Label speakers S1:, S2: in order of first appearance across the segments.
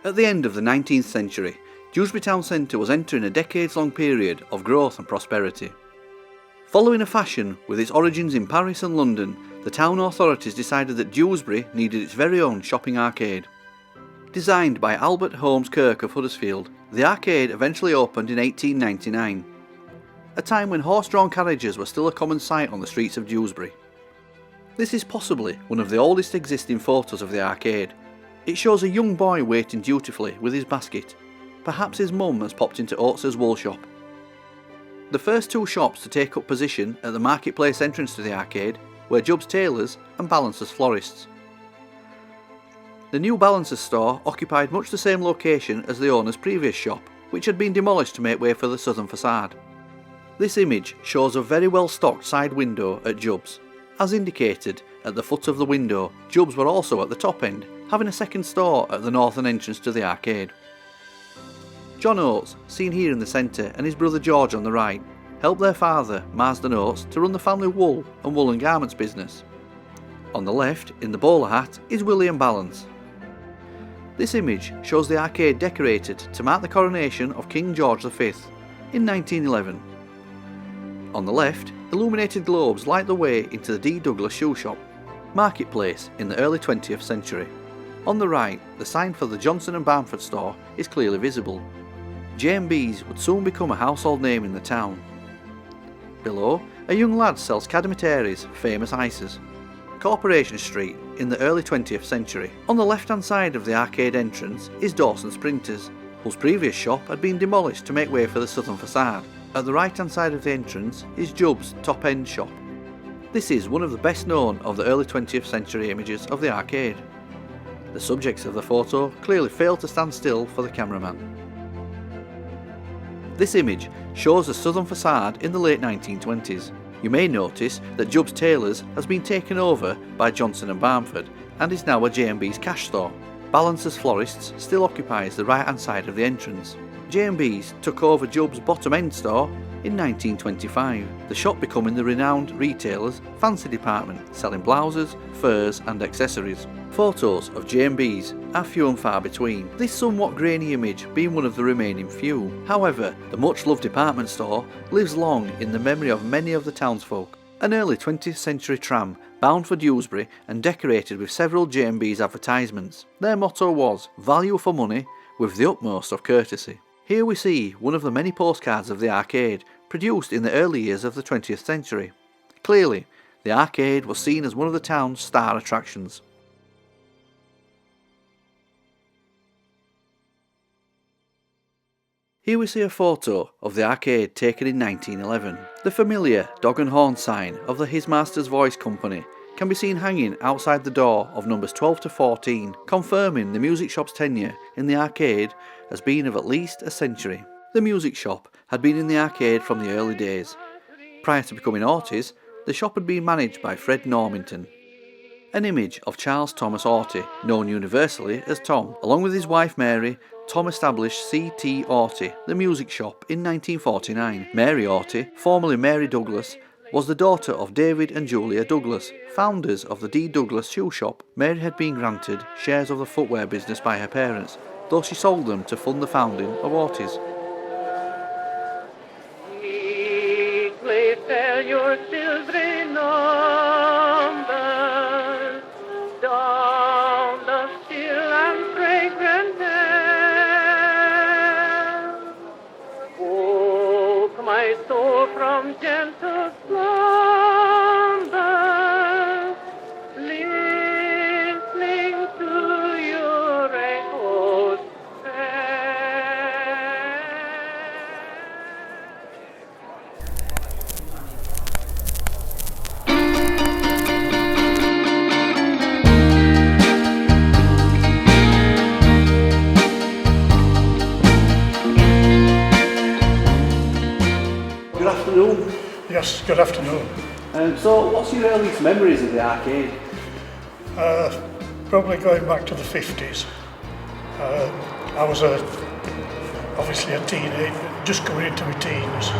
S1: At the end of the 19th century, Dewsbury Town Centre was entering a decades-long period of growth and prosperity. Following a fashion with its origins in Paris and London, the town authorities decided that Dewsbury needed its very own shopping arcade. Designed by Albert Holmes Kirk of Huddersfield, the arcade eventually opened in 1899, a time when horse-drawn carriages were still a common sight on the streets of Dewsbury. This is possibly one of the oldest existing photos of the arcade. It shows a young boy waiting dutifully with his basket. Perhaps his mum has popped into Oates's wool shop. The first two shops to take up position at the marketplace entrance to the arcade were Jubb's Tailors and Balance's Florists. The new Balance's store occupied much the same location as the owner's previous shop, which had been demolished to make way for the southern facade. This image shows a very well stocked side window at Jubb's. As indicated at the foot of the window, Jubb's were also at the top end, having a second store at the northern entrance to the arcade. John Oates, seen here in the centre, and his brother George on the right, helped their father, Marsden Oates, to run the family wool and woolen garments business. On the left, in the bowler hat, is William Balance. This image shows the arcade decorated to mark the coronation of King George V in 1911. On the left, illuminated globes light the way into the D. Douglas shoe shop, marketplace in the early 20th century. On the right, the sign for the Johnson and Barnford store is clearly visible. J&B's would soon become a household name in the town. Below, a young lad sells Cadimetary's famous ices. Corporation Street in the early 20th century. On the left-hand side of the arcade entrance is Dawson's Printers, whose previous shop had been demolished to make way for the southern facade. At the right-hand side of the entrance is Jubb's top-end shop. This is one of the best known of the early 20th century images of the arcade. The subjects of the photo clearly fail to stand still for the cameraman. This image shows the southern facade in the late 1920s. You may notice that Jubb's Tailors has been taken over by Johnson and Barnford and is now a J&B's cash store. Balance's Florists still occupies the right-hand side of the entrance. J&B's took over Jubb's bottom-end store in 1925, the shop becoming the renowned retailer's fancy department, selling blouses, furs and accessories. Photos of J&B's are few and far between, this somewhat grainy image being one of the remaining few. However, the much-loved department store lives long in the memory of many of the townsfolk. An early 20th century tram bound for Dewsbury and decorated with several J&B's advertisements. Their motto was, "Value for money with the utmost of courtesy." Here we see one of the many postcards of the arcade produced in the early years of the 20th century. Clearly, the arcade was seen as one of the town's star attractions. Here we see a photo of the arcade taken in 1911. The familiar dog and horn sign of the His Master's Voice Company can be seen hanging outside the door of numbers 12 to 14, confirming the music shop's tenure in the arcade has been of at least a century. The music shop had been in the arcade from the early days. Prior to becoming Orty's, the shop had been managed by Fred Normington. An image of Charles Thomas Orty, known universally as Tom. Along with his wife Mary, Tom established C.T. Orty, the music shop, in 1949. Mary Orty, formerly Mary Douglas, was the daughter of David and Julia Douglas, founders of the D. Douglas shoe shop. Mary had been granted shares of the footwear business by her parents, though she sold them to fund the founding of Orty's.
S2: Meekly sell your silvery numbers down the still and fragrant air. Woke my soul from gentle slumber, listening to your echoes fair.
S1: Good afternoon.
S3: Yes, good afternoon.
S1: So, what's your earliest memories of the arcade?
S3: Probably going back to the 50s. I was obviously a teenager, just coming into my teens.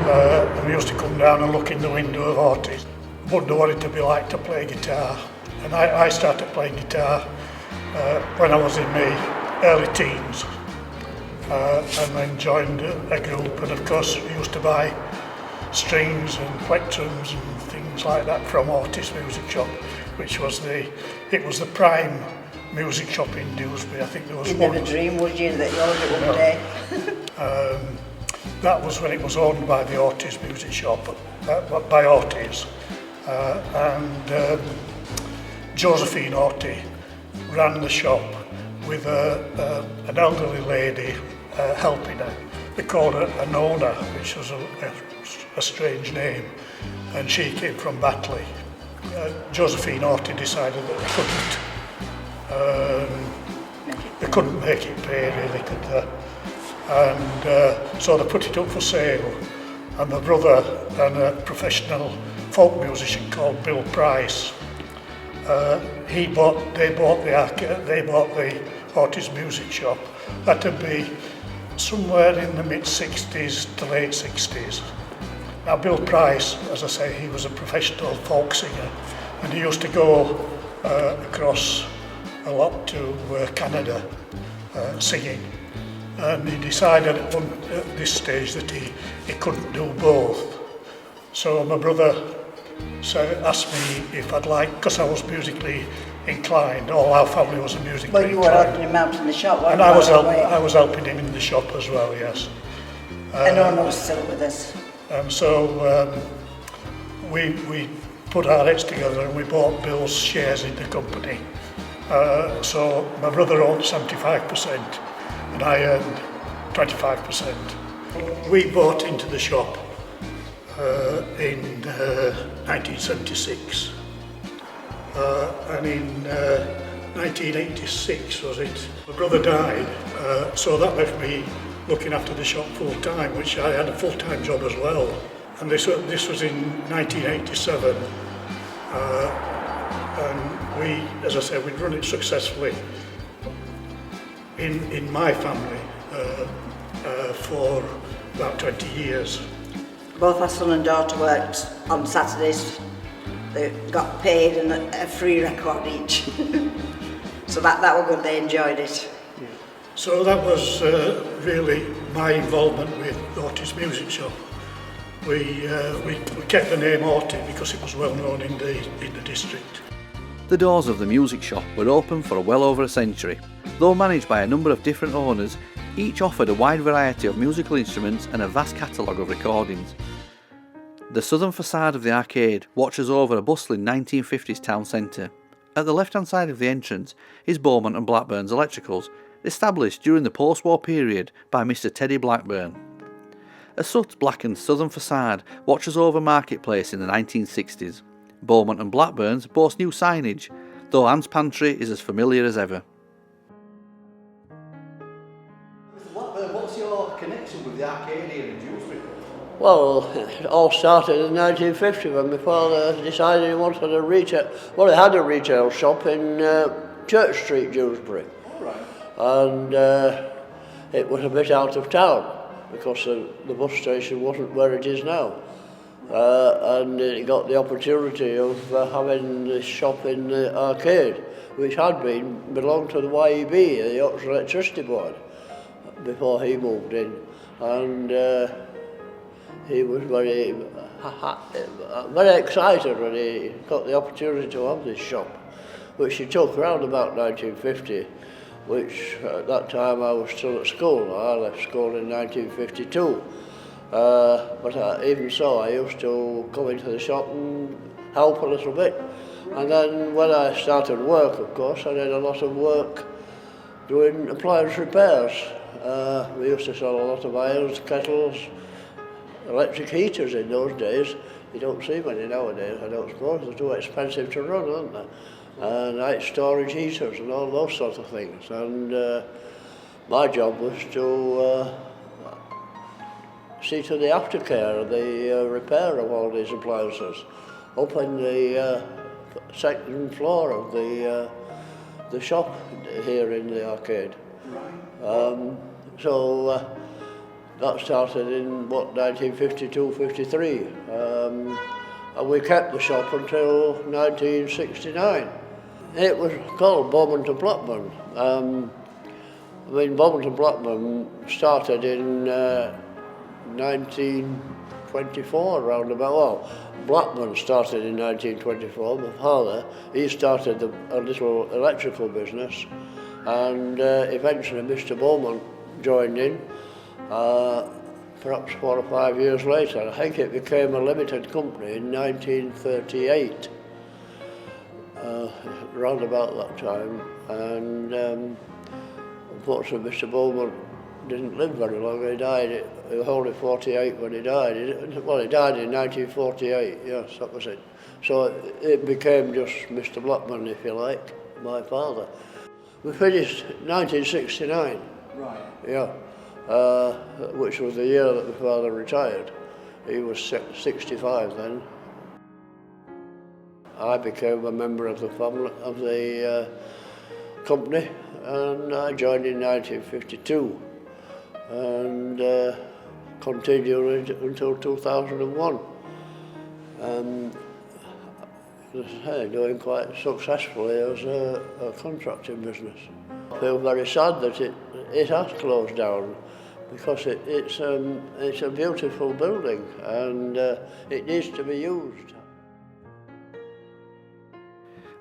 S3: And we used to come down and look in the window of Orty's. Wonder what it'd be like to play guitar. And I started playing guitar when I was in my early teens, and then joined a group, and of course we used to buy strings and plectrums and things like that from Otis Music Shop, which was the prime music shop in Dewsbury. I think there was
S4: You'd
S3: one.
S4: never dream, would you, that you owned it one day?
S3: That was when it was owned by the Otis Music Shop, by Otis, and Josephine Orty ran the shop with an elderly lady helping her. They called her a Nona, which was a strange name, and she came from Batley. Josephine Orty decided that they couldn't make it pay really, could they? And so they put it up for sale, and my brother and a professional folk musician called Bill Price, they bought the Otis Music Shop. That would be somewhere in the mid-60s to late 60s. Now Bill Price, as I say, he was a professional folk singer, and he used to go across a lot to Canada singing. And he decided at this stage that he couldn't do both. So my brother asked me if I'd like, because I was musically inclined, all our family was musically
S4: But you were
S3: inclined.
S4: helping him out in the shop, weren't
S3: And I
S4: you?
S3: was helping him in the shop as well, yes.
S4: And Nona was still with us.
S3: And so we put our heads together and we bought Bill's shares in the company. So my brother owned 75% and I earned 25%. We bought into the shop in 1976. And in 1986 was it, my brother died, so that left me looking after the shop full time, which I had a full-time job as well. And this was in 1987, and we, as I said, we'd run it successfully in my family for about 20 years.
S4: Both our son and daughter worked on Saturdays. They got paid and a free record each. So that was good, they enjoyed it.
S3: So that was really my involvement with Otis Music Shop. We kept the name Orty because it was well known in the district.
S1: The doors of the music shop were open for well over a century. Though managed by a number of different owners, each offered a wide variety of musical instruments and a vast catalogue of recordings. The southern facade of the arcade watches over a bustling 1950s town centre. At the left-hand side of the entrance is Beaumont and Blackburn's Electricals, established during the post-war period by Mr Teddy Blackburn. A soot-blackened southern facade watches over Marketplace in the 1960s. Beaumont and Blackburn's boast new signage, though Anne's Pantry is as familiar as ever.
S5: Mr Blackburn, what's your connection with the arcade here in Dewsbury?
S6: Well, it all started in 1950 when my father decided he wanted a retail, well, he had a retail shop in Church Street, Dewsbury.
S5: All right.
S6: And it was a bit out of town because the bus station wasn't where it is now. And he got the opportunity of having this shop in the arcade, which had belonged to the YEB, the Yorkshire Electricity Board, before he moved in. And he was very excited when he got the opportunity to have this shop, which he took around about 1950, which at that time I was still at school. I left school in 1952. But even so, I used to come into the shop and help a little bit. And then when I started work, of course, I did a lot of work doing appliance repairs. We used to sell a lot of irons, kettles, electric heaters in those days. You don't see many nowadays, I don't suppose. They're too expensive to run, aren't they? Night storage heaters and all those sorts of things. And my job was to see to the aftercare, the repair of all these appliances, up in the second floor of the shop here in the arcade. So that started in, 1952, 53. And we kept the shop until 1969. It was called Beaumont and Blackburn. I mean, Bobbins and Blackman started in 1924, around about. Well, Blackman started in 1924. My father, he started a little electrical business, and eventually Mr. Bowman joined in. Perhaps 4 or 5 years later. I think it became a limited company in 1938, around about that time. And unfortunately, Mr. Bowman didn't live very long. He died. He was only 48 when he died. He died in 1948. Yes, that was it. So it became just Mr. Blackman, if you like, my father. We finished 1969.
S5: Right.
S6: Yeah. Which was the year that my father retired. He was 65 then. I became a member of the family, of the company, and I joined in 1952 and continued until 2001. As I say, doing quite successfully as a contracting business. I feel very sad that it has closed down, because it's a beautiful building and it needs to be used.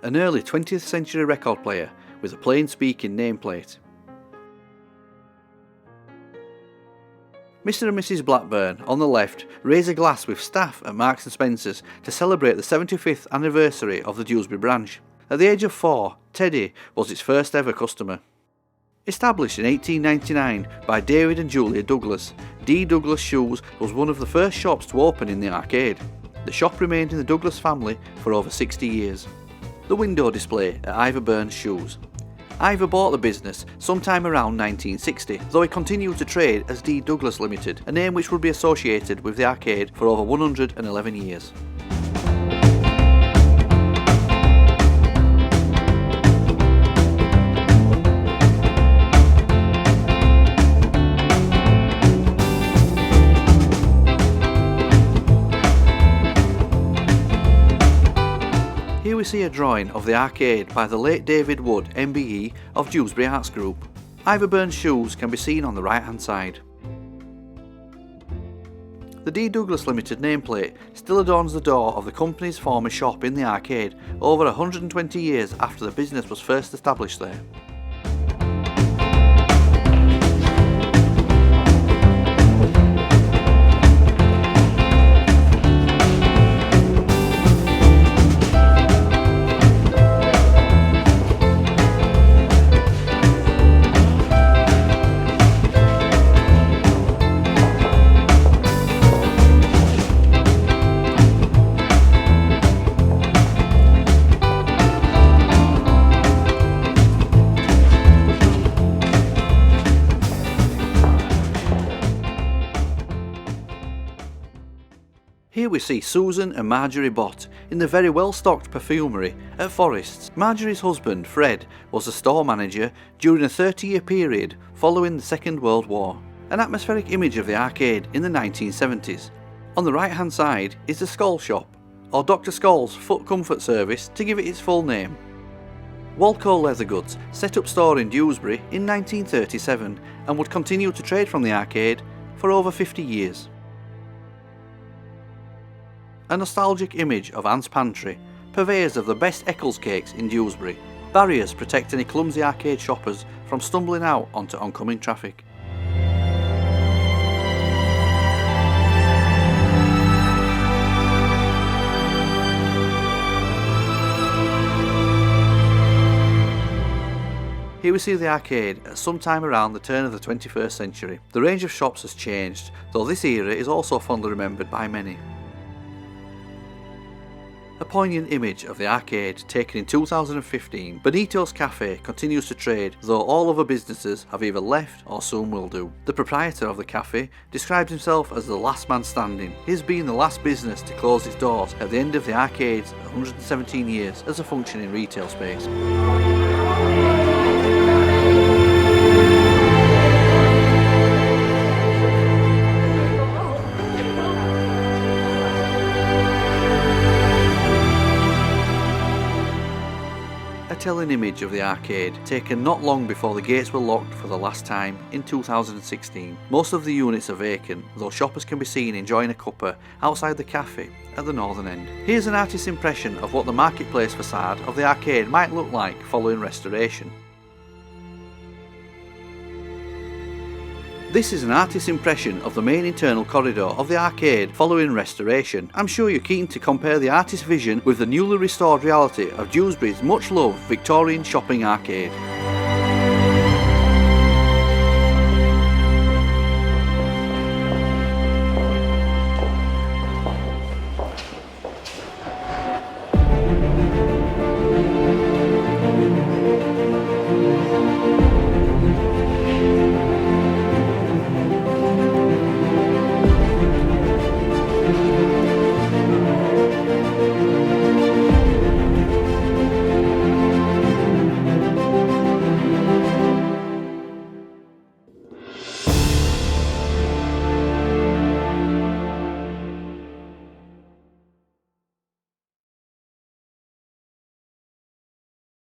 S1: An early 20th century record player with a plain speaking nameplate. Mr. and Mrs. Blackburn, on the left, raise a glass with staff at Marks & Spencer's to celebrate the 75th anniversary of the Dewsbury branch. At the age of 4, Teddy was its first ever customer. Established in 1899 by David and Julia Douglas, D. Douglas Shoes was one of the first shops to open in the arcade. The shop remained in the Douglas family for over 60 years. The window display at Ivor Burns Shoes. Ivor bought the business sometime around 1960, though he continued to trade as D. Douglas Limited, a name which would be associated with the arcade for over 111 years. Here we see a drawing of the arcade by the late David Wood, MBE, of Dewsbury Arts Group. Ivor Burns Shoes can be seen on the right hand side. The D. Douglas Limited nameplate still adorns the door of the company's former shop in the arcade over 120 years after the business was first established there. Here we see Susan and Marjorie Bott in the very well-stocked perfumery at Forest's. Marjorie's husband, Fred, was a store manager during a 30-year period following the Second World War. An atmospheric image of the arcade in the 1970s. On the right-hand side is the Skoll Shop, or Dr. Skoll's foot comfort service to give it its full name. Walco Leather Goods set up store in Dewsbury in 1937 and would continue to trade from the arcade for over 50 years. A nostalgic image of Anne's Pantry, purveyors of the best Eccles cakes in Dewsbury. Barriers protect any clumsy arcade shoppers from stumbling out onto oncoming traffic. Here we see the arcade at some time around the turn of the 21st century. The range of shops has changed, though this era is also fondly remembered by many. A poignant image of the arcade taken in 2015. Benito's Cafe continues to trade, though all other businesses have either left or soon will do. The proprietor of the cafe describes himself as the last man standing, his being the last business to close its doors at the end of the arcade's 117 years as a functioning retail space. A retelling image of the arcade, taken not long before the gates were locked for the last time in 2016. Most of the units are vacant, though shoppers can be seen enjoying a cuppa outside the cafe at the northern end. Here's an artist's impression of what the marketplace facade of the arcade might look like following restoration. This is an artist's impression of the main internal corridor of the arcade following restoration. I'm sure you're keen to compare the artist's vision with the newly restored reality of Dewsbury's much loved Victorian shopping arcade.